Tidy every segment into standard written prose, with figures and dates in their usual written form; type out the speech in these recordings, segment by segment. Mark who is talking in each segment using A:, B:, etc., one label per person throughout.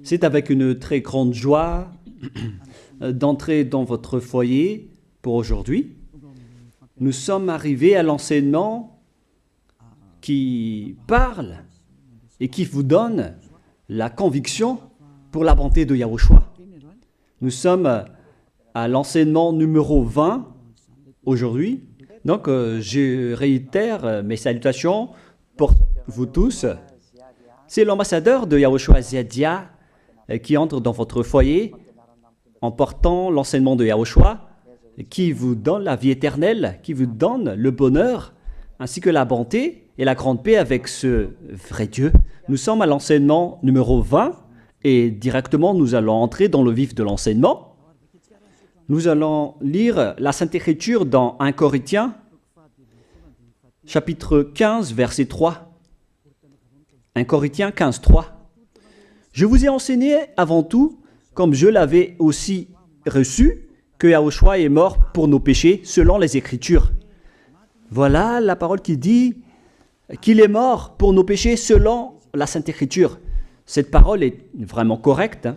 A: C'est avec une très grande joie d'entrer dans votre foyer pour aujourd'hui. Nous sommes arrivés à l'enseignement qui parle et qui vous donne la conviction pour la bonté de Yahushua. Nous sommes à l'enseignement numéro 20 aujourd'hui. Donc, je réitère mes salutations pour vous tous. C'est l'ambassadeur de Yahushua Ziadia qui entre dans votre foyer en portant l'enseignement de Yahushua qui vous donne la vie éternelle, qui vous donne le bonheur, ainsi que la bonté et la grande paix avec ce vrai Dieu. Nous sommes à l'enseignement numéro 20 et directement nous allons entrer dans le vif de l'enseignement. Nous allons lire la Sainte Écriture dans 1 Corinthiens, chapitre 15, verset 3. 1 Corinthiens 15, 3. Je vous ai enseigné avant tout, comme je l'avais aussi reçu, que Yahushua est mort pour nos péchés selon les Écritures. Voilà la parole qui dit qu'il est mort pour nos péchés selon la Sainte Écriture. Cette parole est vraiment correcte.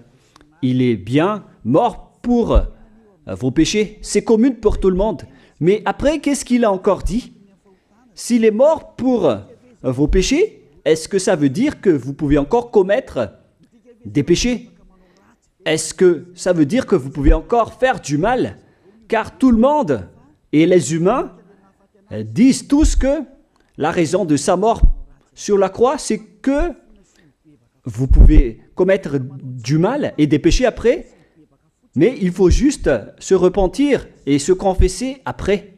A: Il est bien mort pour vos péchés. C'est commun pour tout le monde. Mais après, qu'est-ce qu'il a encore dit? S'il est mort pour vos péchés, est-ce que ça veut dire que vous pouvez encore commettre des péchés? Est-ce que ça veut dire que vous pouvez encore faire du mal? Car tout le monde et les humains disent tous que la raison de sa mort sur la croix, c'est que vous pouvez commettre du mal et des péchés après, mais il faut juste se repentir et se confesser après.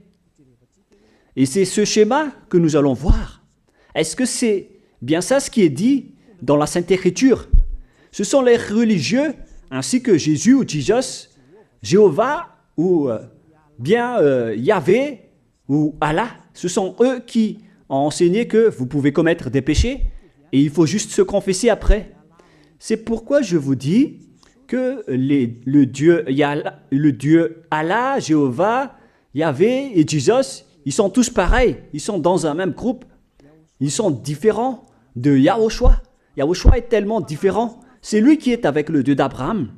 A: Et c'est ce schéma que nous allons voir. Est-ce que c'est bien ça ce qui est dit dans la Sainte Écriture? Ce sont les religieux, ainsi que Jésus ou Jesus, Jéhovah ou bien Yahvé ou Allah. Ce sont eux qui ont enseigné que vous pouvez commettre des péchés et il faut juste se confesser après. C'est pourquoi je vous dis que le Dieu Allah, Jéhovah, Yahvé et Jesus, ils sont tous pareils. Ils sont dans un même groupe. Ils sont différents de Yahushua. Yahushua est tellement différent. C'est lui qui est avec le Dieu d'Abraham.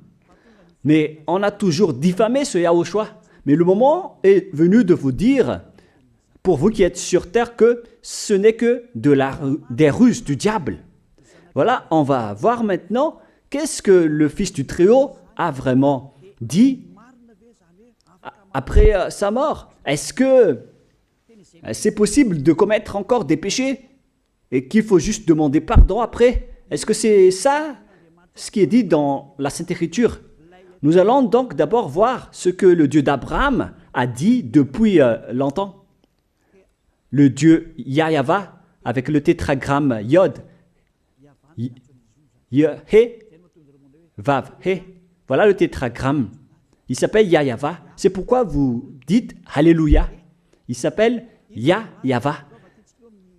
A: Mais on a toujours diffamé ce Yahushua. Mais le moment est venu de vous dire, pour vous qui êtes sur terre, que ce n'est que des ruses du diable. Voilà, on va voir maintenant qu'est-ce que le Fils du Très-Haut a vraiment dit après sa mort. Est-ce que c'est possible de commettre encore des péchés et qu'il faut juste demander pardon après? Est-ce que c'est ça ce qui est dit dans la Sainte Écriture? Nous allons donc d'abord voir ce que le Dieu d'Abraham a dit depuis longtemps. Le Dieu Yahva avec le tétragramme Yod, He, Vav, He. Voilà le tétragramme. Il s'appelle Yahva. C'est pourquoi vous dites Alléluia. Il s'appelle Yahva.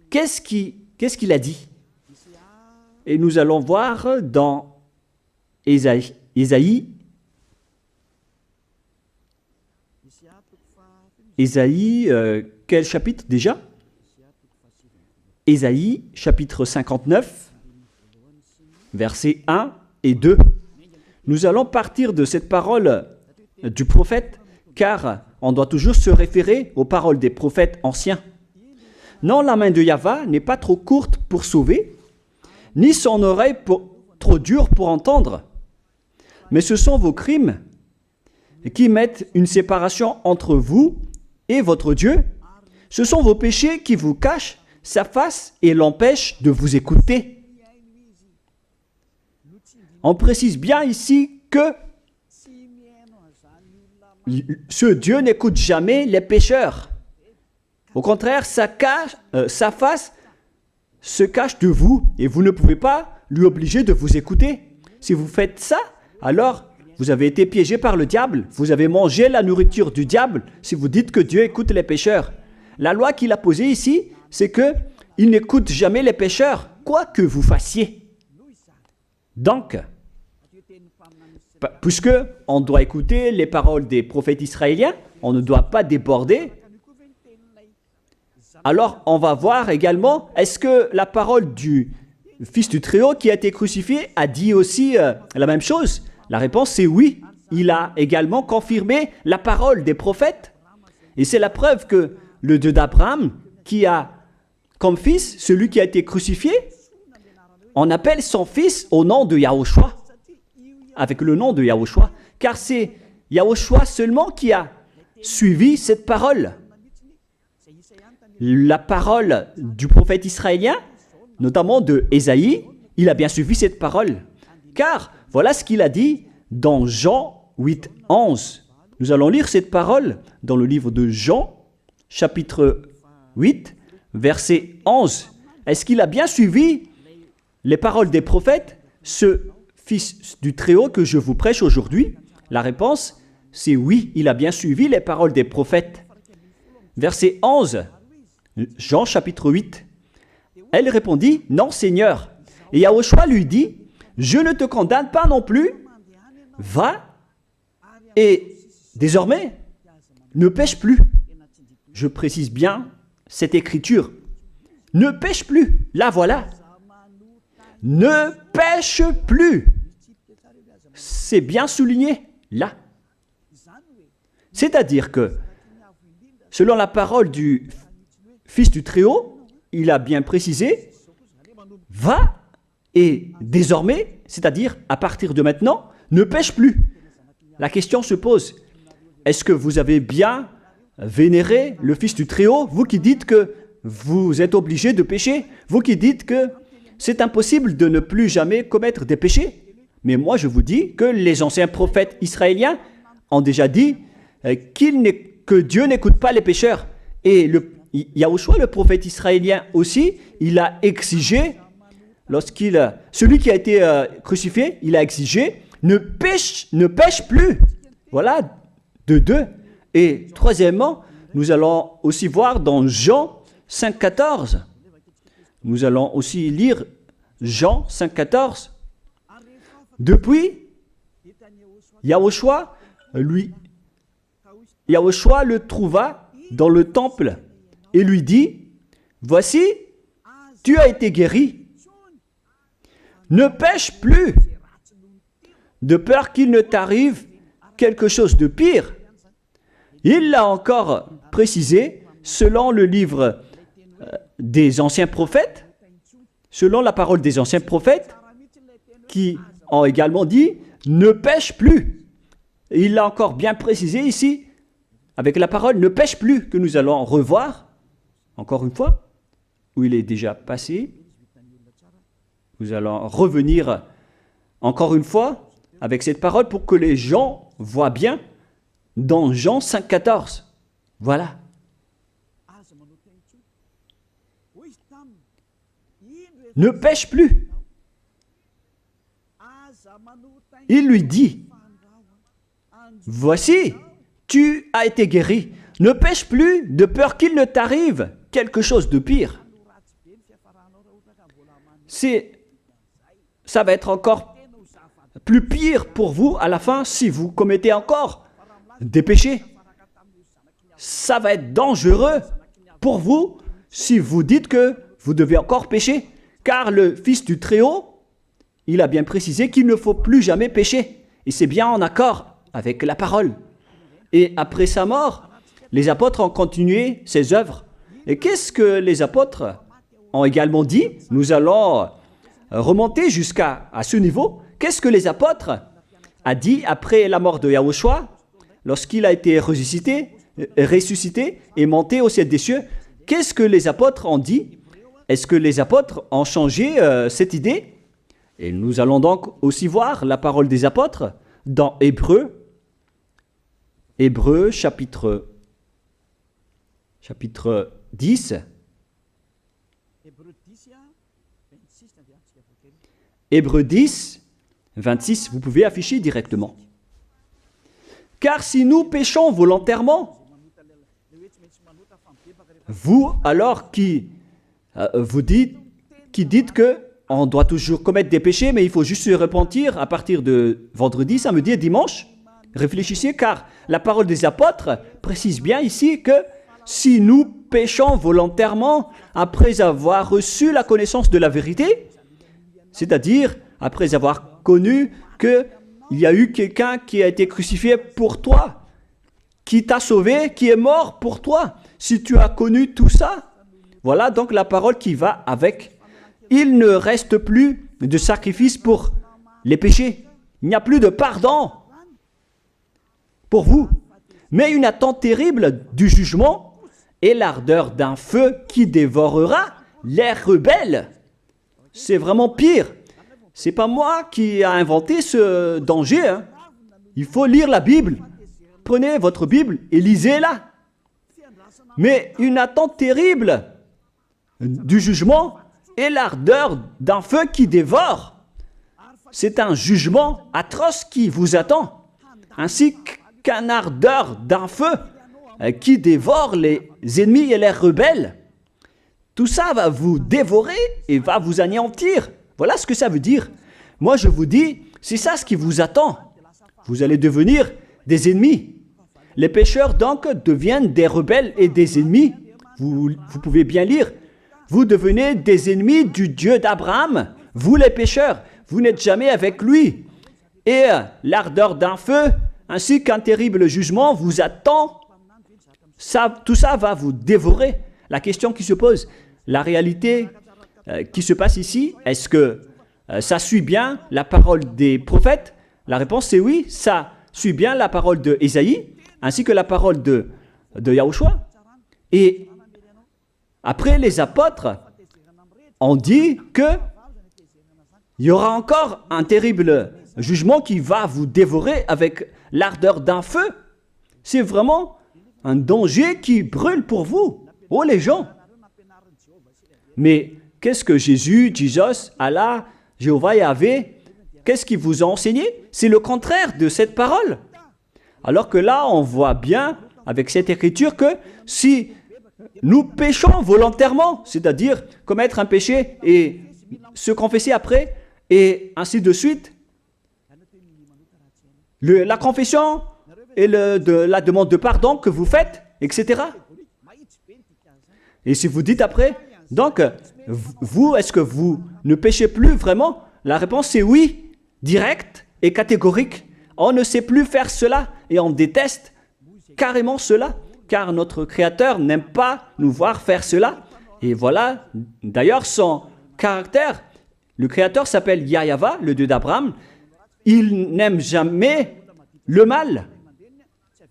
A: Qu'est-ce qu'il a dit? Et nous allons voir dans Ésaïe, quel chapitre déjà? Ésaïe, chapitre 59, versets 1 et 2. Nous allons partir de cette parole du prophète, car on doit toujours se référer aux paroles des prophètes anciens. Non, la main de Yahva n'est pas trop courte pour sauver, ni son oreille trop dure pour entendre. Mais ce sont vos crimes qui mettent une séparation entre vous et votre Dieu. Ce sont vos péchés qui vous cachent sa face et l'empêchent de vous écouter. On précise bien ici que ce Dieu n'écoute jamais les pécheurs. Au contraire, sa face se cache de vous et vous ne pouvez pas lui obliger de vous écouter. Si vous faites ça, alors vous avez été piégé par le diable. Vous avez mangé la nourriture du diable si vous dites que Dieu écoute les pécheurs. La loi qu'il a posée ici, c'est qu'il n'écoute jamais les pécheurs, quoi que vous fassiez. Donc, puisque on doit écouter les paroles des prophètes israéliens, on ne doit pas déborder. Alors, on va voir également, est-ce que la parole du le Fils du Très-Haut qui a été crucifié a dit aussi la même chose? La réponse c'est oui. Il a également confirmé la parole des prophètes. Et c'est la preuve que le Dieu d'Abraham, qui a comme fils celui qui a été crucifié, on appelle son fils au nom de Yahushua, avec le nom de Yahushua, car c'est Yahushua seulement qui a suivi cette parole. La parole du prophète israélien, notamment de Ésaïe, il a bien suivi cette parole. Car voilà ce qu'il a dit dans Jean 8, 11. Nous allons lire cette parole dans le livre de Jean, chapitre 8, verset 11. Est-ce qu'il a bien suivi les paroles des prophètes, ce Fils du Très-Haut que je vous prêche aujourd'hui? La réponse, c'est oui, il a bien suivi les paroles des prophètes. Verset 11, Jean chapitre 8. Elle répondit, non Seigneur. Et Yahushua lui dit, je ne te condamne pas non plus, va et désormais ne pêche plus. Je précise bien cette écriture. Ne pêche plus, là voilà. Ne pêche plus. C'est bien souligné, là. C'est-à-dire que, selon la parole du Fils du Très-Haut, il a bien précisé, va et désormais, c'est-à-dire à partir de maintenant, ne pêche plus. La question se pose, est-ce que vous avez bien vénéré le Fils du Très-Haut, vous qui dites que vous êtes obligé de pécher, vous qui dites que c'est impossible de ne plus jamais commettre des péchés? Mais moi je vous dis que les anciens prophètes israéliens ont déjà dit que Dieu n'écoute pas les pécheurs. Et Yahushua, le prophète israélien aussi, il a exigé, celui qui a été crucifié, il a exigé, ne pêche plus. Voilà, de deux. Et troisièmement, nous allons aussi voir dans Jean 5,14. Nous allons aussi lire Jean 5,14. Depuis, Yahushua le trouva dans le temple et lui dit, voici, tu as été guéri. Ne pêche plus, de peur qu'il ne t'arrive quelque chose de pire. Il l'a encore précisé, selon le livre des anciens prophètes, selon la parole des anciens prophètes, qui ont également dit, ne pêche plus. Et il l'a encore bien précisé ici, avec la parole ne pêche plus, que nous allons revoir, encore une fois, où il est déjà passé. Nous allons revenir encore une fois avec cette parole pour que les gens voient bien dans Jean 5,14. Voilà. Ne pêche plus. Il lui dit, voici, tu as été guéri. Ne pêche plus de peur qu'il ne t'arrive quelque chose de pire. Ça va être encore plus pire pour vous à la fin si vous commettez encore des péchés. Ça va être dangereux pour vous si vous dites que vous devez encore pécher. Car le Fils du Très-Haut, il a bien précisé qu'il ne faut plus jamais pécher. Et c'est bien en accord avec la parole. Et après sa mort, les apôtres ont continué ses œuvres. Et qu'est-ce que les apôtres ont également dit? Nous allons remonter jusqu'à ce niveau. Qu'est-ce que les apôtres ont dit après la mort de Yahushua, lorsqu'il a été ressuscité et monté au ciel des cieux? Qu'est-ce que les apôtres ont dit? Est-ce que les apôtres ont changé cette idée? Et nous allons donc aussi voir la parole des apôtres dans Hébreux chapitre 10. Hébreux 10, 26, vous pouvez afficher directement. Car si nous péchons volontairement, vous alors qui dites que on doit toujours commettre des péchés, mais il faut juste se repentir à partir de vendredi, samedi et dimanche, réfléchissez, car la parole des apôtres précise bien ici que si nous péchons volontairement après avoir reçu la connaissance de la vérité, c'est-à-dire après avoir connu qu'il y a eu quelqu'un qui a été crucifié pour toi, qui t'a sauvé, qui est mort pour toi. Si tu as connu tout ça, voilà donc la parole qui va avec. Il ne reste plus de sacrifice pour les péchés. Il n'y a plus de pardon pour vous, mais une attente terrible du jugement et l'ardeur d'un feu qui dévorera les rebelles. C'est vraiment pire. C'est pas moi qui ai inventé ce danger. Hein. Il faut lire la Bible. Prenez votre Bible et lisez-la. Mais une attente terrible du jugement et l'ardeur d'un feu qui dévore. C'est un jugement atroce qui vous attend, ainsi qu'une ardeur d'un feu qui dévore les ennemis et les rebelles. Tout ça va vous dévorer et va vous anéantir. Voilà ce que ça veut dire. Moi, je vous dis, c'est ça ce qui vous attend. Vous allez devenir des ennemis. Les pécheurs, donc, deviennent des rebelles et des ennemis. Vous pouvez bien lire. Vous devenez des ennemis du Dieu d'Abraham. Vous, les pécheurs, vous n'êtes jamais avec lui. Et l'ardeur d'un feu, ainsi qu'un terrible jugement, vous attend. Tout ça va vous dévorer. La question qui se pose, la réalité qui se passe ici, est-ce que ça suit bien la parole des prophètes? La réponse c'est oui, ça suit bien la parole de Ésaïe, ainsi que la parole de Yahushua. Et après, les apôtres ont dit qu'il y aura encore un terrible jugement qui va vous dévorer avec l'ardeur d'un feu. C'est vraiment un danger qui brûle pour vous. Oh les gens! Mais qu'est-ce que Jésus, Allah, Jéhovah, Yahvé, qu'est-ce qu'ils vous ont enseigné? C'est le contraire de cette parole. Alors que là, on voit bien avec cette écriture que si nous péchons volontairement, c'est-à-dire commettre un péché et se confesser après, et ainsi de suite, la confession et la demande de pardon que vous faites, etc. Et si vous dites après, donc, vous, est-ce que vous ne péchez plus vraiment? La réponse est oui, directe et catégorique. On ne sait plus faire cela et on déteste carrément cela, car notre Créateur n'aime pas nous voir faire cela. Et voilà, d'ailleurs, son caractère, le Créateur s'appelle Yahva, le Dieu d'Abraham. Il n'aime jamais le mal,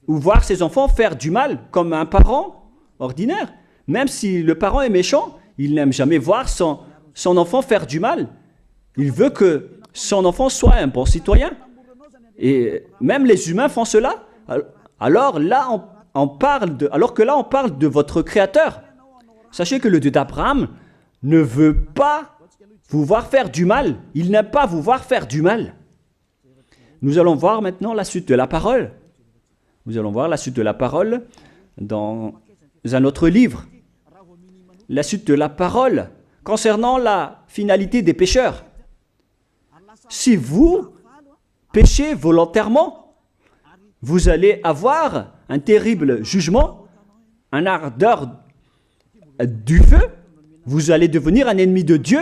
A: ou voir ses enfants faire du mal, comme un parent ordinaire. Même si le parent est méchant, il n'aime jamais voir son enfant faire du mal. Il veut que son enfant soit un bon citoyen. Et même les humains font cela. Alors que là, on parle de votre Créateur. Sachez que le Dieu d'Abraham ne veut pas vous voir faire du mal. Il n'aime pas vous voir faire du mal. Nous allons voir maintenant la suite de la parole. Nous allons voir la suite de la parole dans un autre livre. La suite de la parole concernant la finalité des pécheurs. Si vous péchez volontairement, vous allez avoir un terrible jugement, un ardeur du feu, vous allez devenir un ennemi de Dieu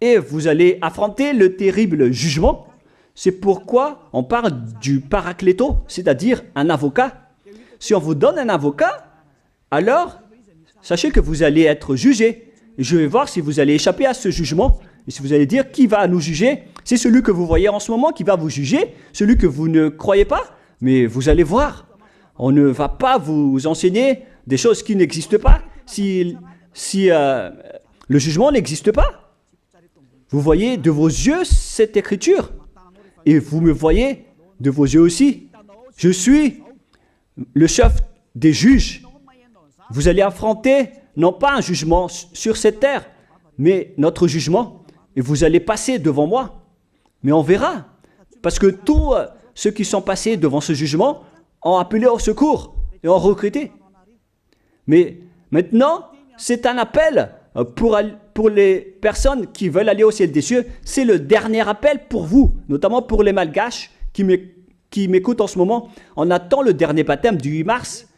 A: et vous allez affronter le terrible jugement. C'est pourquoi on parle du paracléto, c'est-à-dire un avocat. Si on vous donne un avocat, alors sachez que vous allez être jugé. Et je vais voir si vous allez échapper à ce jugement. Et si vous allez dire qui va nous juger, c'est celui que vous voyez en ce moment qui va vous juger, celui que vous ne croyez pas. Mais vous allez voir, on ne va pas vous enseigner des choses qui n'existent pas si le jugement n'existe pas. Vous voyez de vos yeux cette écriture et vous me voyez de vos yeux aussi. Je suis le chef des juges. Vous allez affronter non pas un jugement sur cette terre, mais notre jugement. Et vous allez passer devant moi. Mais on verra. Parce que tous ceux qui sont passés devant ce jugement ont appelé au secours et ont recruté. Mais maintenant, c'est un appel pour les personnes qui veulent aller au ciel des cieux. C'est le dernier appel pour vous, notamment pour les Malgaches qui m'écoutent en ce moment. On attend le dernier baptême du 8 mars.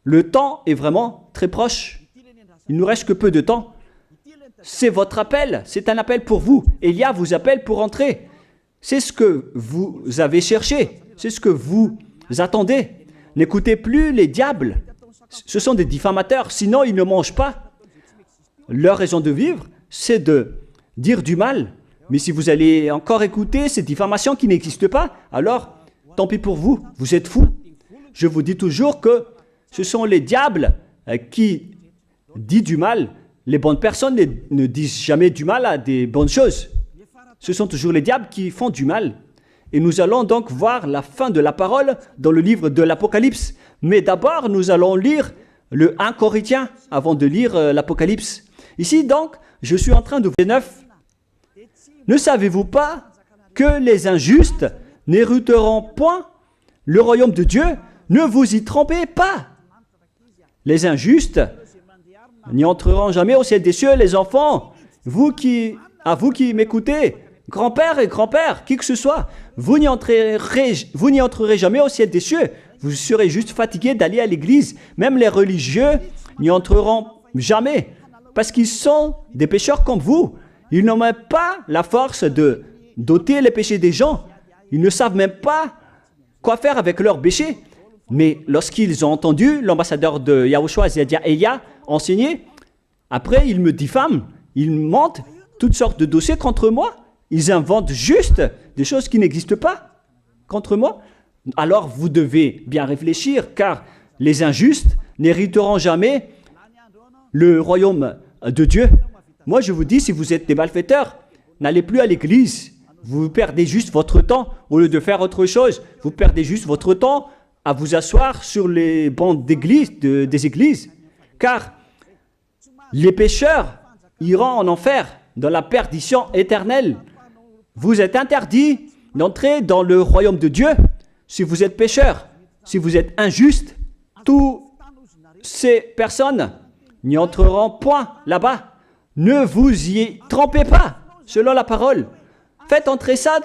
A: Le temps est vraiment très proche. Il ne nous reste que peu de temps. c'est votre appel, c'est un appel pour vous. Élia vous appelle pour entrer. C'est ce que vous avez cherché, c'est ce que vous attendez. N'écoutez plus les diables, ce sont des diffamateurs, sinon ils ne mangent pas. Leur raison de vivre, c'est de dire du mal. Mais si vous allez encore écouter ces diffamations qui n'existent pas, alors tant pis pour vous, vous êtes fous. Je vous dis toujours que ce sont les diables qui disent du mal. Les bonnes personnes ne disent jamais du mal à des bonnes choses. Ce sont toujours les diables qui font du mal. Et nous allons donc voir la fin de la parole dans le livre de l'Apocalypse. Mais d'abord, nous allons lire le 1 Corinthiens avant de lire l'Apocalypse. Ici donc, je suis en train de vous 9. Ne savez-vous pas que les injustes n'hériteront point le royaume de Dieu? Ne vous y trompez pas. Les injustes n'y entreront jamais au ciel des cieux. Les enfants, à vous qui m'écoutez, grand-père et grand-père, qui que ce soit, vous n'y entrerez jamais au ciel des cieux. Vous serez juste fatigués d'aller à l'église. Même les religieux n'y entreront jamais, parce qu'ils sont des pécheurs comme vous. Ils n'ont même pas la force de d'ôter les péchés des gens. Ils ne savent même pas quoi faire avec leurs péchés. Mais lorsqu'ils ont entendu l'ambassadeur de Yahushua, c'est-à-dire Élia, enseigner, après ils me diffament, ils mentent toutes sortes de dossiers contre moi. Ils inventent juste des choses qui n'existent pas contre moi. Alors vous devez bien réfléchir, car les injustes n'hériteront jamais le royaume de Dieu. Moi je vous dis, si vous êtes des malfaiteurs, n'allez plus à l'église. Vous perdez juste votre temps au lieu de faire autre chose. Vous perdez juste votre temps à vous asseoir sur les bancs d'église, des églises. Car les pécheurs iront en enfer, dans la perdition éternelle. Vous êtes interdit d'entrer dans le royaume de Dieu si vous êtes pécheur, si vous êtes injuste. Toutes ces personnes n'y entreront point là-bas. Ne vous y trompez pas, selon la parole. Faites entrer ça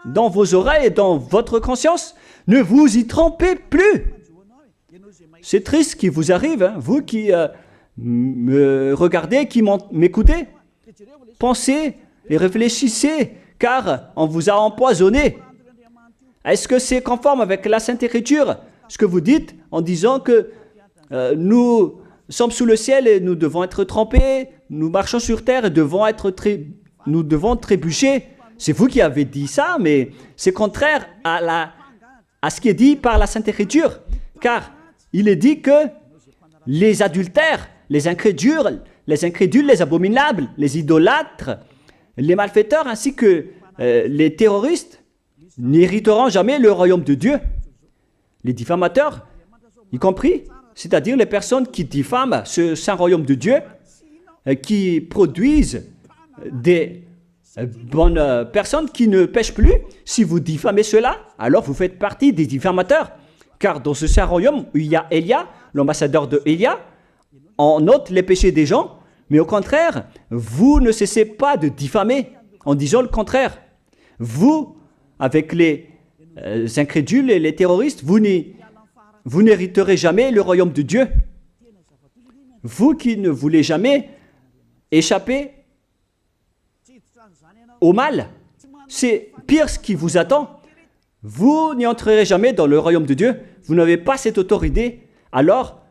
A: dans vos oreilles et dans votre conscience. Ne vous y trompez plus. C'est triste ce qui vous arrive, hein, vous qui me regardez, qui m'écoutez. Pensez et réfléchissez, car on vous a empoisonné. Est-ce que c'est conforme avec la Sainte Écriture, ce que vous dites en disant que nous sommes sous le ciel et nous devons être trempés, nous marchons sur terre et nous devons trébucher? C'est vous qui avez dit ça, mais c'est contraire à ce qui est dit par la Sainte Écriture, car il est dit que les adultères, les incrédules, les abominables, les idolâtres, les malfaiteurs ainsi que les terroristes n'hériteront jamais le royaume de Dieu. Les diffamateurs, y compris, c'est-à-dire les personnes qui diffament ce saint royaume de Dieu, qui produisent des bonnes personnes qui ne pêchent plus. Si vous diffamez cela, alors vous faites partie des diffamateurs. Car dans ce saint royaume où il y a Élia, l'ambassadeur de Élia, on note les péchés des gens, mais au contraire, vous ne cessez pas de diffamer en disant le contraire. Vous, avec les incrédules et les terroristes, vous n'hériterez jamais le royaume de Dieu. Vous qui ne voulez jamais échapper au mal, c'est pire ce qui vous attend. Vous n'y entrerez jamais dans le royaume de Dieu. Vous n'avez pas cette autorité. Alors,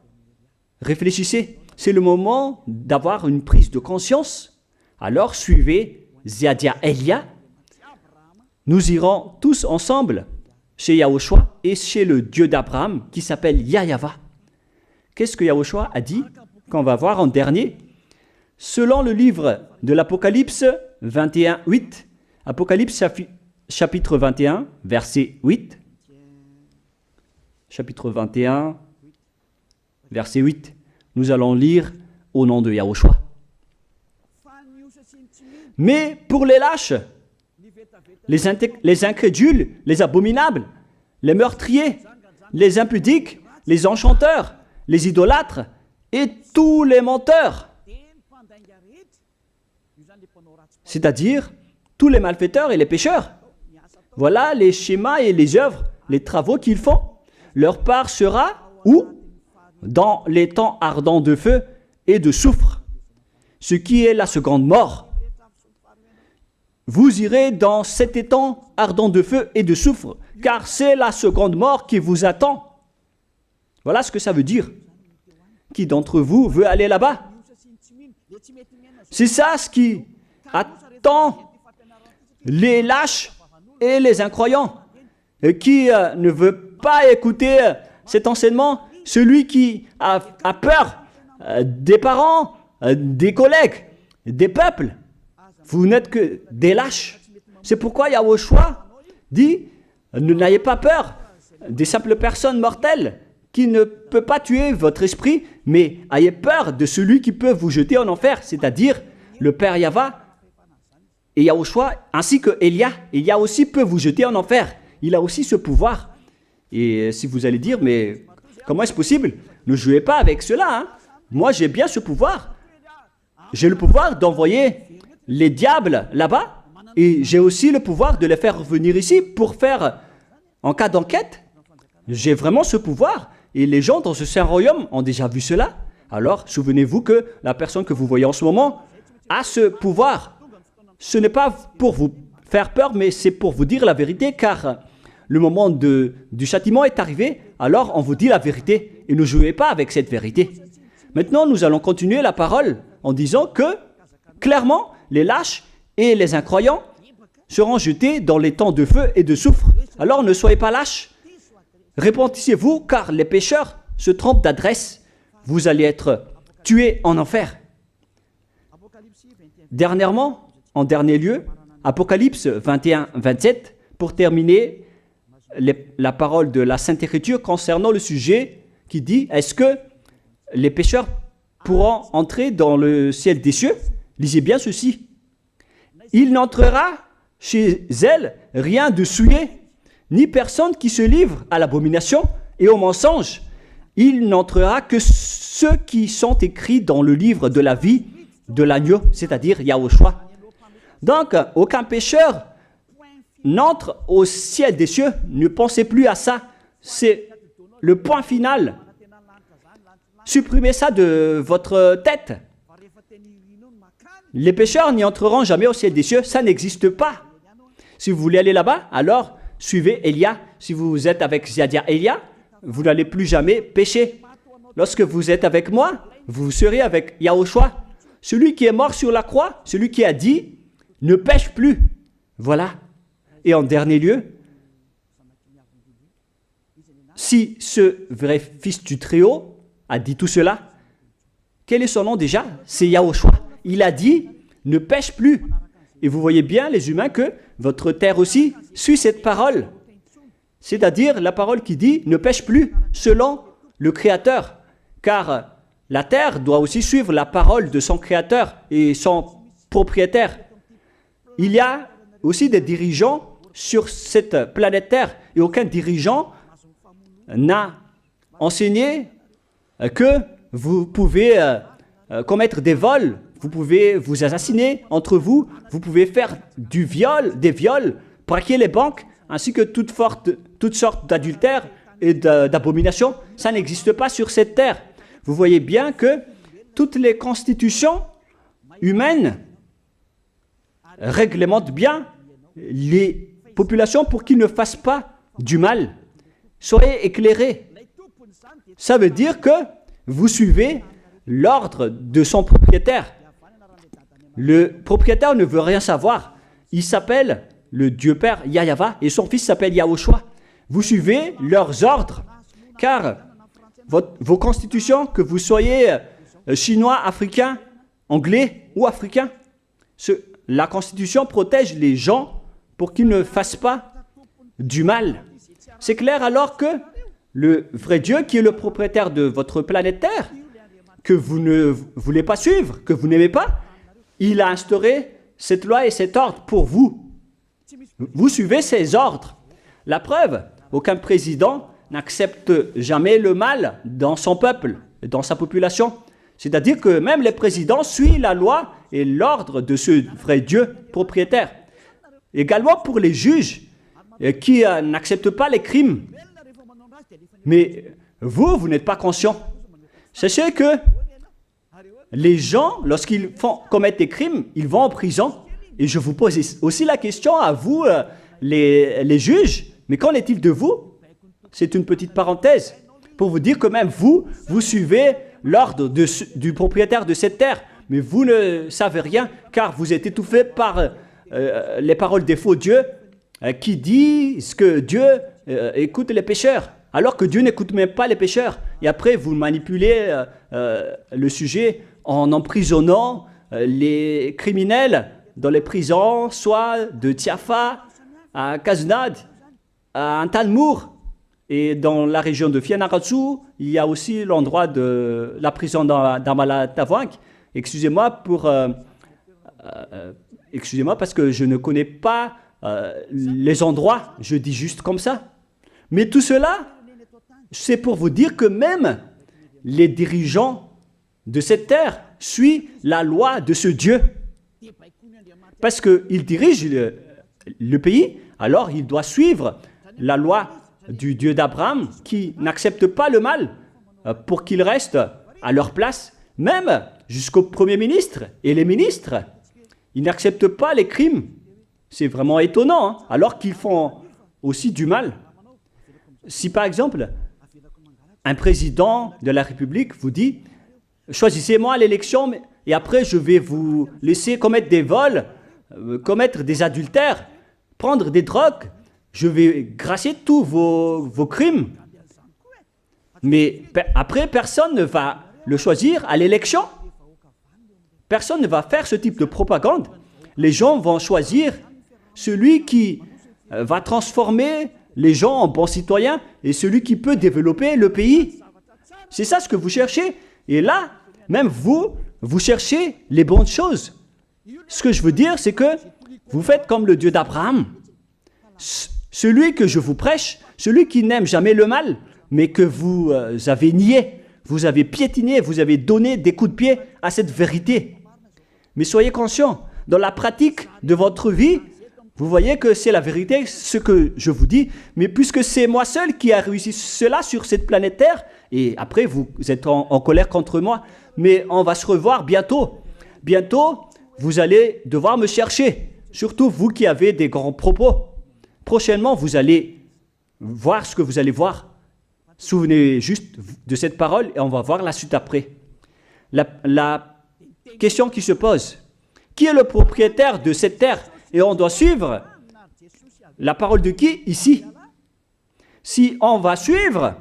A: réfléchissez. C'est le moment d'avoir une prise de conscience. Alors, suivez Zeadia Elia. Nous irons tous ensemble chez Yahushua et chez le Dieu d'Abraham qui s'appelle Yahava. Qu'est-ce que Yahushua a dit qu'on va voir en dernier? Selon le livre de l'Apocalypse 21, 8, Apocalypse chapitre 21, verset 8. Chapitre 21, verset 8. Nous allons lire au nom de Yahushua. Mais pour les lâches, les incrédules, les abominables, les meurtriers, les impudiques, les enchanteurs, les idolâtres et tous les menteurs, c'est-à-dire tous les malfaiteurs et les pécheurs. Voilà les schémas et les œuvres, les travaux qu'ils font. Leur part sera où? Dans les temps ardents de feu et de soufre. ce qui est la seconde mort. Vous irez dans cet étang ardent de feu et de soufre, car c'est la seconde mort qui vous attend. Voilà ce que ça veut dire. Qui d'entre vous veut aller là-bas? C'est ça ce qui attend les lâches et les incroyants. Et qui ne veut pas écouter cet enseignement, celui qui a peur des parents, des collègues, des peuples. Vous n'êtes que des lâches. C'est pourquoi Yahushua dit, n'ayez pas peur des simples personnes mortelles qui ne peut pas tuer votre esprit, mais ayez peur de celui qui peut vous jeter en enfer, c'est-à-dire le Père Yahva et Yahushua, ainsi que Elia. Elia aussi peut vous jeter en enfer. Il a aussi ce pouvoir. Et si vous allez dire, mais comment est-ce possible? Ne jouez pas avec cela. Hein? Moi, j'ai bien ce pouvoir. J'ai le pouvoir d'envoyer les diables là-bas. Et j'ai aussi le pouvoir de les faire revenir ici pour faire, en cas d'enquête. J'ai vraiment ce pouvoir. Et les gens dans ce saint royaume ont déjà vu cela. Alors, souvenez-vous que la personne que vous voyez en ce moment a ce pouvoir. Ce n'est pas pour vous faire peur, mais c'est pour vous dire la vérité, car le moment du châtiment est arrivé, alors on vous dit la vérité, et ne jouez pas avec cette vérité. Maintenant, nous allons continuer la parole en disant que, clairement, les lâches et les incroyants seront jetés dans les temps de feu et de soufre. Alors ne soyez pas lâches, répentissez-vous, car les pécheurs se trompent d'adresse. Vous allez être tués en enfer. Dernièrement, en dernier lieu, Apocalypse 21-27, pour terminer la parole de la Sainte Écriture concernant le sujet qui dit, est-ce que les pécheurs pourront entrer dans le ciel des cieux? Lisez bien ceci. Il n'entrera chez elle rien de souillé, ni personne qui se livre à l'abomination et au mensonge. Il n'entrera que ceux qui sont écrits dans le livre de la vie de l'agneau, c'est-à-dire Yahushua. Donc, aucun pécheur n'entre au ciel des cieux. Ne pensez plus à ça. C'est le point final. Supprimez ça de votre tête. Les pécheurs n'y entreront jamais au ciel des cieux. Ça n'existe pas. Si vous voulez aller là-bas, alors suivez Elia. Si vous êtes avec Ziadia Elia, vous n'allez plus jamais pécher. Lorsque vous êtes avec moi, vous serez avec Yahushua. Celui qui est mort sur la croix, celui qui a dit, ne pêche plus. Voilà. Et en dernier lieu, si ce vrai fils du Très-Haut a dit tout cela, quel est son nom déjà? C'est Yahushua. Il a dit, ne pêche plus. Et vous voyez bien, les humains, que votre terre aussi suit cette parole. C'est-à-dire la parole qui dit, ne pêche plus, selon le Créateur. Car la terre doit aussi suivre la parole de son Créateur et son propriétaire. Il y a aussi des dirigeants sur cette planète Terre et aucun dirigeant n'a enseigné que vous pouvez commettre des vols, vous pouvez vous assassiner entre vous, vous pouvez faire des viols, braquer les banques, ainsi que toutes sortes d'adultères et d'abominations. Ça n'existe pas sur cette terre. Vous voyez bien que toutes les constitutions humaines réglementent bien les populations pour qu'ils ne fassent pas du mal. Soyez éclairés. Ça veut dire que vous suivez l'ordre de son propriétaire. Le propriétaire ne veut rien savoir. Il s'appelle le Dieu Père Yahva et son fils s'appelle Yahushua. Vous suivez leurs ordres, car vos constitutions, que vous soyez chinois, africain, anglais ou africain, la constitution protège les gens pour qu'ils ne fassent pas du mal. C'est clair alors que le vrai Dieu, qui est le propriétaire de votre planète Terre, que vous ne voulez pas suivre, que vous n'aimez pas, il a instauré cette loi et cet ordre pour vous. Vous suivez ces ordres. La preuve, aucun président n'accepte jamais le mal dans son peuple, dans sa population. C'est-à-dire que même les présidents suivent la loi et l'ordre de ce vrai Dieu propriétaire. Également pour les juges qui n'acceptent pas les crimes. Mais vous n'êtes pas conscient. Sachez que les gens, lorsqu'ils commettent des crimes, ils vont en prison. Et je vous pose aussi la question à vous, les juges, mais qu'en est-il de vous? C'est une petite parenthèse pour vous dire que même vous suivez l'ordre du propriétaire de cette terre, mais vous ne savez rien car vous êtes étouffé par les paroles des faux dieux qui disent que Dieu écoute les pécheurs, alors que Dieu n'écoute même pas les pécheurs. Et après, vous manipulez le sujet en emprisonnant les criminels dans les prisons, soit de Tiafa à Kaznad, à Antalmour. Et dans la région de Fianarantsoa, il y a aussi l'endroit de la prison d'Amala-Tavank. Excusez-moi parce que je ne connais pas les endroits, je dis juste comme ça. Mais tout cela, c'est pour vous dire que même les dirigeants de cette terre suivent la loi de ce Dieu. Parce qu'il dirige le pays, alors il doit suivre la loi du Dieu d'Abraham qui n'accepte pas le mal pour qu'ils restent à leur place, même jusqu'au Premier ministre et les ministres. Ils n'acceptent pas les crimes. C'est vraiment étonnant, hein, alors qu'ils font aussi du mal. Si par exemple, un président de la République vous dit « Choisissez-moi à l'élection et après je vais vous laisser commettre des vols, commettre des adultères, prendre des drogues, je vais gracier tous vos crimes. » Mais après, personne ne va le choisir à l'élection. Personne ne va faire ce type de propagande. Les gens vont choisir celui qui va transformer les gens en bons citoyens et celui qui peut développer le pays. C'est ça ce que vous cherchez. Et là, même vous cherchez les bonnes choses. Ce que je veux dire, c'est que vous faites comme le Dieu d'Abraham. Celui que je vous prêche, celui qui n'aime jamais le mal, mais que vous avez nié, vous avez piétiné, vous avez donné des coups de pied à cette vérité. Mais soyez conscients, dans la pratique de votre vie, vous voyez que c'est la vérité, ce que je vous dis, mais puisque c'est moi seul qui a réussi cela sur cette planète Terre, et après vous êtes en colère contre moi, mais on va se revoir bientôt. Bientôt, vous allez devoir me chercher, surtout vous qui avez des grands propos. Prochainement, vous allez voir ce que vous allez voir. Souvenez juste de cette parole et on va voir la suite après. La question qui se pose, qui est le propriétaire de cette terre? Et on doit suivre la parole de qui ici? Si on va suivre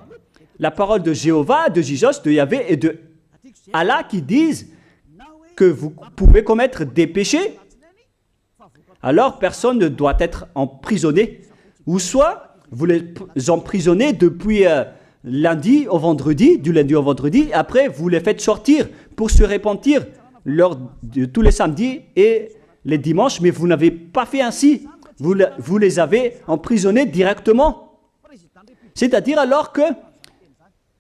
A: la parole de Jéhovah, de Jésus, de Yahvé et de Allah qui disent que vous pouvez commettre des péchés, alors personne ne doit être emprisonné. Ou soit vous les emprisonnez depuis lundi au vendredi, du lundi au vendredi, après vous les faites sortir pour se repentir lors de tous les samedis et les dimanches, mais vous n'avez pas fait ainsi. Vous les avez emprisonnés directement. C'est-à-dire alors que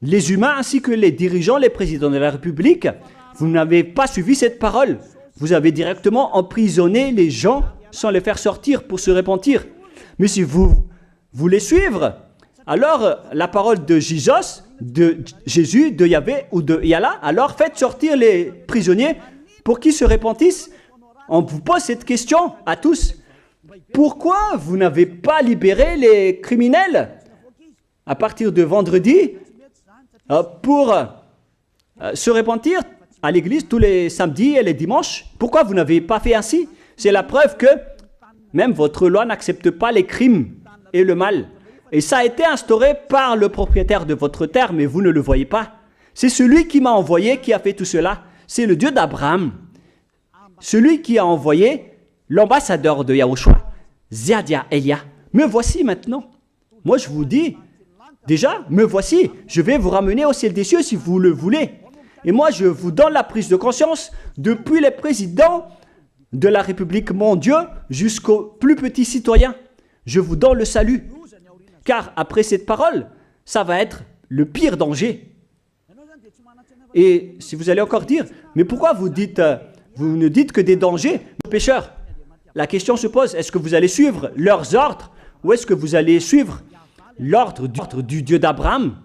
A: les humains ainsi que les dirigeants, les présidents de la République, vous n'avez pas suivi cette parole. Vous avez directement emprisonné les gens sans les faire sortir pour se repentir. Mais si vous voulez suivre, alors la parole de Jésus, de Yahvé ou de Yallah, alors faites sortir les prisonniers pour qu'ils se repentissent. On vous pose cette question à tous. Pourquoi vous n'avez pas libéré les criminels à partir de vendredi pour se repentir à l'église tous les samedis et les dimanches? Pourquoi vous n'avez pas fait ainsi? C'est la preuve que même votre loi n'accepte pas les crimes et le mal. Et ça a été instauré par le propriétaire de votre terre, mais vous ne le voyez pas. C'est celui qui m'a envoyé qui a fait tout cela. C'est le Dieu d'Abraham. Celui qui a envoyé l'ambassadeur de Yahushua, Ziadia Elia. Me voici maintenant. Moi je vous dis, déjà, me voici. Je vais vous ramener au ciel des cieux si vous le voulez. Et moi je vous donne la prise de conscience depuis les présidents de la République, mon Dieu, jusqu'aux plus petits citoyens. Je vous donne le salut. Car après cette parole, ça va être le pire danger. Et si vous allez encore dire, mais pourquoi vous ne dites que des dangers aux pécheurs? La question se pose, est-ce que vous allez suivre leurs ordres ou est-ce que vous allez suivre l'ordre du Dieu d'Abraham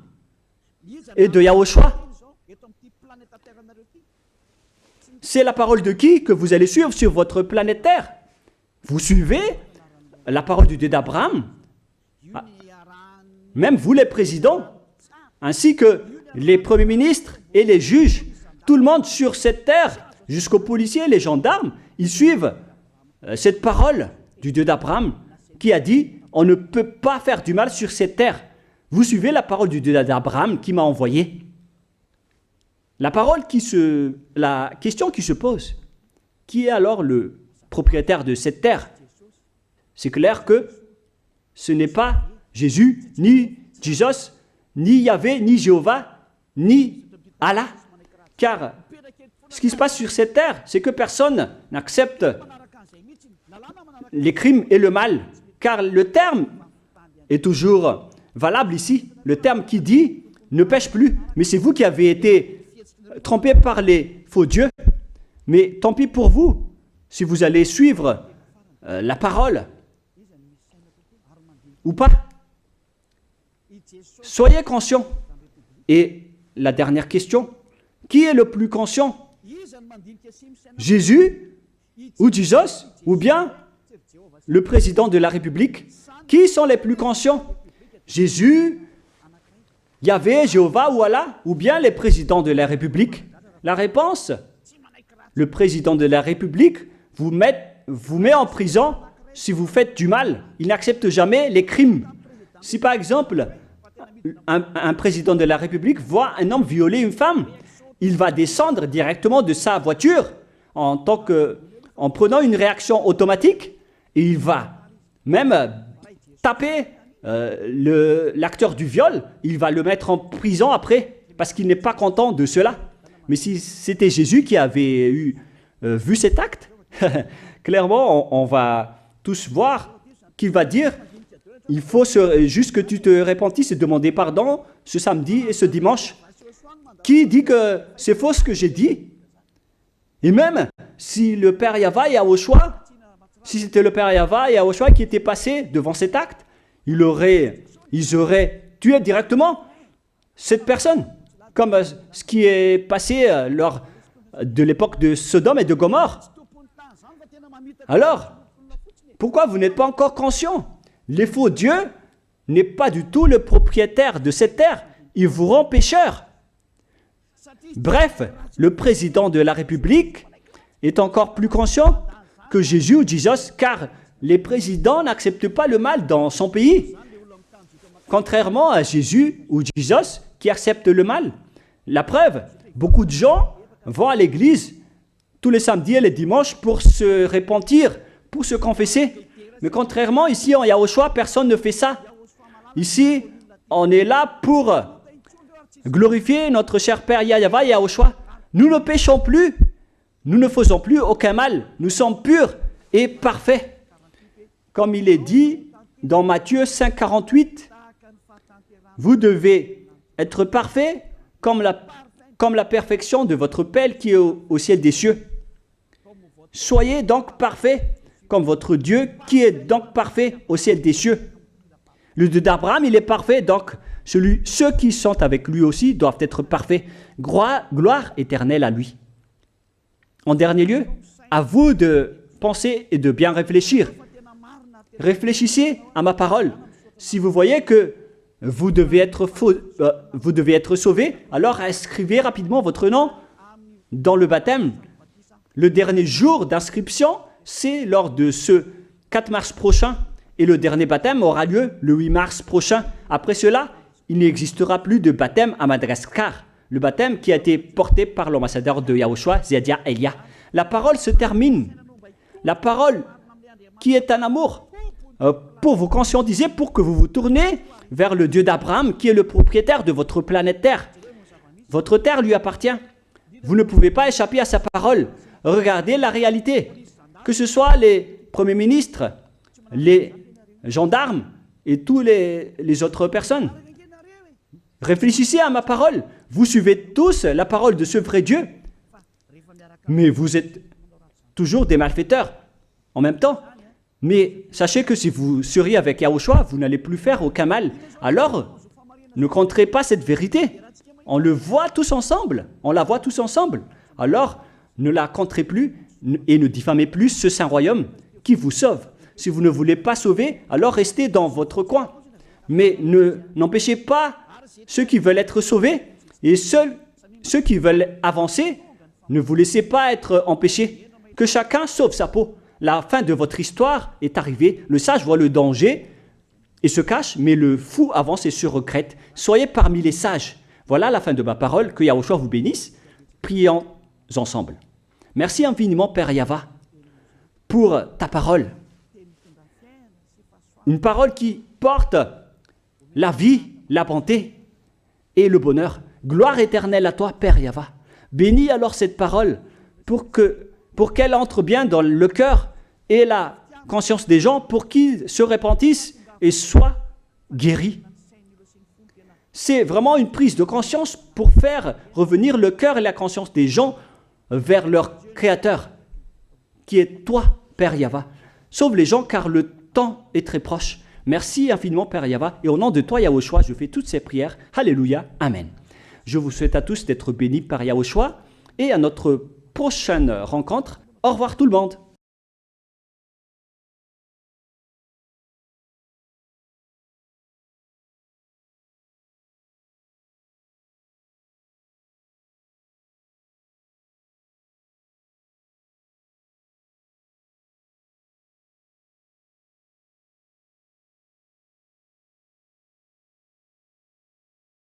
A: et de Yahushua? c'est la parole de qui que vous allez suivre sur votre planète Terre? Vous suivez la parole du Dieu d'Abraham? Même vous les présidents, ainsi que les premiers ministres et les juges, tout le monde sur cette terre, jusqu'aux policiers et les gendarmes, ils suivent cette parole du Dieu d'Abraham qui a dit « On ne peut pas faire du mal sur cette terre ». Vous suivez la parole du Dieu d'Abraham qui m'a envoyé. La question qui se pose, qui est alors le propriétaire de cette terre? C'est clair que ce n'est pas Jésus, ni Jesus, ni Yahvé, ni Jéhovah, ni Allah. Car ce qui se passe sur cette terre, c'est que personne n'accepte les crimes et le mal. Car le terme est toujours valable ici. Le terme qui dit « ne pêche plus ». Mais c'est vous qui avez été trompés par les faux dieux. Mais tant pis pour vous, si vous allez suivre la parole ou pas. Soyez conscients. Et la dernière question, qui est le plus conscient? Jésus ou Jesus ou bien le président de la République? Qui sont les plus conscients? Jésus, Yahvé, Jéhovah ou Allah ou bien les présidents de la République? La réponse, le président de la République vous met en prison si vous faites du mal. Il n'accepte jamais les crimes. Si par exemple, un président de la République voit un homme violer une femme, il va descendre directement de sa voiture en prenant une réaction automatique et il va même taper l'acteur du viol, il va le mettre en prison après parce qu'il n'est pas content de cela. Mais si c'était Jésus qui avait vu cet acte, clairement on va tous voir qu'il va dire il faut juste que tu te repentisses et demander pardon ce samedi et ce dimanche. Qui dit que c'est faux ce que j'ai dit? Et même si le père Yahva et Yahushua, si c'était le père Yahva et Yahushua qui étaient passés devant cet acte, ils auraient tué directement cette personne, comme ce qui est passé lors de l'époque de Sodome et de Gomorrhe. Alors, pourquoi vous n'êtes pas encore conscient? Les faux dieux n'est pas du tout le propriétaire de cette terre. Ils vous rendent pécheurs. Bref, le président de la République est encore plus conscient que Jésus ou Jesus, car les présidents n'acceptent pas le mal dans son pays. Contrairement à Jésus ou Jesus qui acceptent le mal. La preuve, beaucoup de gens vont à l'église tous les samedis et les dimanches pour se repentir, pour se confesser. Mais contrairement, ici en Yahushua, personne ne fait ça. Ici, on est là pour glorifier notre cher Père Yahva et Yahushua. Nous ne péchons plus, nous ne faisons plus aucun mal. Nous sommes purs et parfaits. Comme il est dit dans Matthieu 5, 48, vous devez être parfaits comme la perfection de votre Père qui est au ciel des cieux. Soyez donc parfaits comme votre Dieu qui est donc parfait au ciel des cieux. Le Dieu d'Abraham, il est parfait, donc ceux qui sont avec lui aussi doivent être parfaits. Gloire éternelle à lui. En dernier lieu, à vous de penser et de bien réfléchir. Réfléchissez à ma parole. Si vous voyez que vous devez être sauvé, alors inscrivez rapidement votre nom dans le baptême. Le dernier jour d'inscription, c'est lors de ce 4 mars prochain et le dernier baptême aura lieu le 8 mars prochain. Après cela, il n'existera plus de baptême à Madagascar. Le baptême qui a été porté par l'ambassadeur de Yahushua, Zedia Elia. La parole se termine. La parole qui est un amour pour vous conscientiser, pour que vous vous tournez vers le Dieu d'Abraham qui est le propriétaire de votre planète Terre. Votre terre lui appartient. Vous ne pouvez pas échapper à sa parole. Regardez la réalité. Que ce soit les premiers ministres, les gendarmes et toutes les autres personnes. Réfléchissez à ma parole. Vous suivez tous la parole de ce vrai Dieu. Mais vous êtes toujours des malfaiteurs en même temps. Mais sachez que si vous seriez avec Yahushua, vous n'allez plus faire aucun mal. Alors, ne compterez pas cette vérité. On le voit tous ensemble. On la voit tous ensemble. Alors, Ne la contraez plus et ne diffamez plus ce saint royaume qui vous sauve. Si vous ne voulez pas sauver, alors restez dans votre coin. Mais n'empêchez pas ceux qui veulent être sauvés et ceux qui veulent avancer, ne vous laissez pas être empêchés. Que chacun sauve sa peau. La fin de votre histoire est arrivée. Le sage voit le danger et se cache, mais le fou avance et se regrette. Soyez parmi les sages. Voilà la fin de ma parole. Que Yahushua vous bénisse. Prions ensemble. Merci infiniment, Père Yahva, pour ta parole. Une parole qui porte la vie, la bonté et le bonheur. Gloire éternelle à toi, Père Yahva. Bénis alors cette parole pour qu'elle entre bien dans le cœur et la conscience des gens, pour qu'ils se repentissent et soient guéris. C'est vraiment une prise de conscience pour faire revenir le cœur et la conscience des gens vers leur Créateur, qui est toi, Père Yahva. Sauve les gens, car le temps est très proche. Merci infiniment, Père Yahva, et au nom de toi, Yahushua, je fais toutes ces prières. Alléluia, Amen. Je vous souhaite à tous d'être bénis par Yahushua, et à notre prochaine rencontre. Au revoir tout le monde.